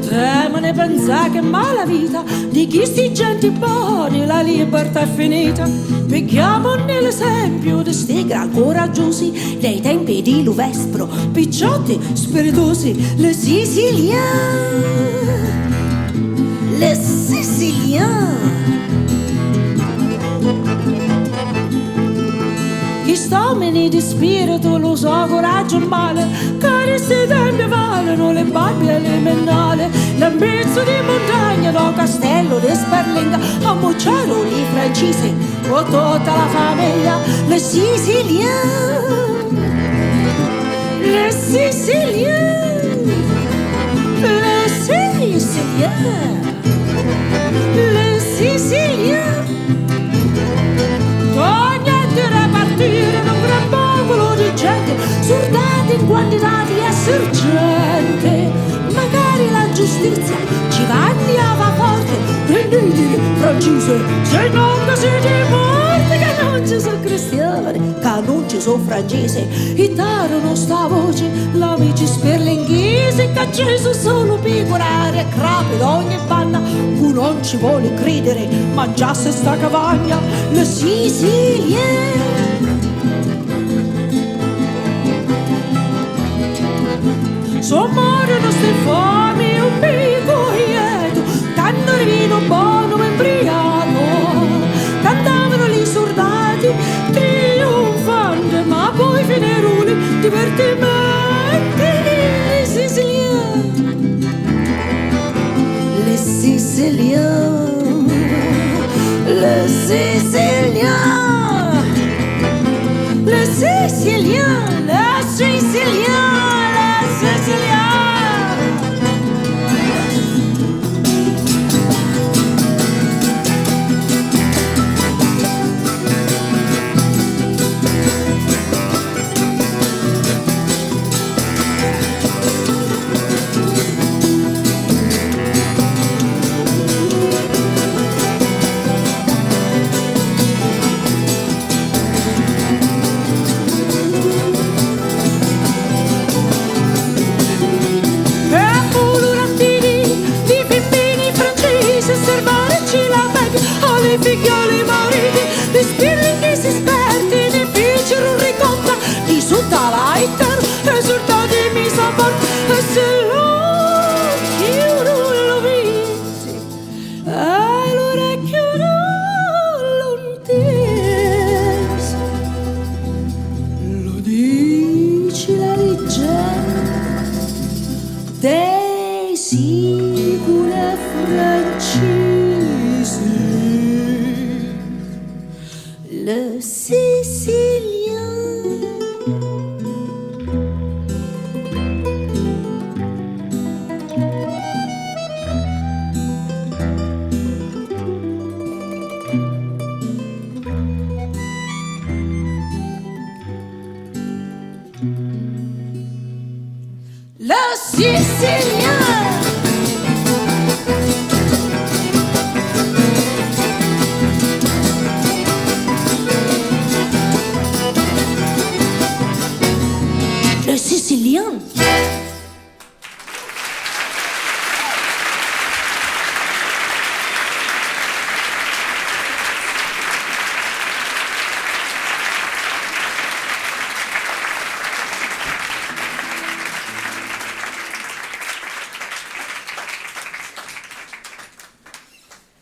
Temane pensare che mala vita di chi sti gente buoni la libertà è finita. Picchiamo nell'esempio di sti gran coraggiosi dei tempi di Luvespro, picciotti spiritosi, le siciliane, le siciliane. Gli stomini di spirito lo so coraggio e male, cari sti tempi valano le Barbi e le Mennale, l'ambizzo di montagna da castello di Sperlinga a Mocciaroli francesi con tutta la famiglia, le siciliane, le siciliane, le siciliane, le siciliane. Partire da un gran popolo di gente, soldati in quantità di essere gente. Magari la giustizia ci vagliava forte, prendete francese, se non siete morti, che non ci sono cristiani, che non ci sono francesi. E darono sta voce l'amici sperlinghesi, che ci sono solo pecorari e crapi d'ogni panna, cui non ci vuole credere, mangiasse sta cavagna, le siciliane. Sommarono ste fami un pico lieto, tanto vino buono e imbriaco, cantavano gli soldati trionfanti, ma poi fineruli divertimenti. Le siciliane, le siciliane, le siciliane, le siciliane, le siciliane. Figlioli mariti, di spirlinghesi esperti, ne fecero un ricotta di sutta laiter, esultati mi saport, e se lo chiudo visi, e l'orecchio non tesi. Lo dice la leggenda dei sicuri francesi. Le siciliane, le siciliane.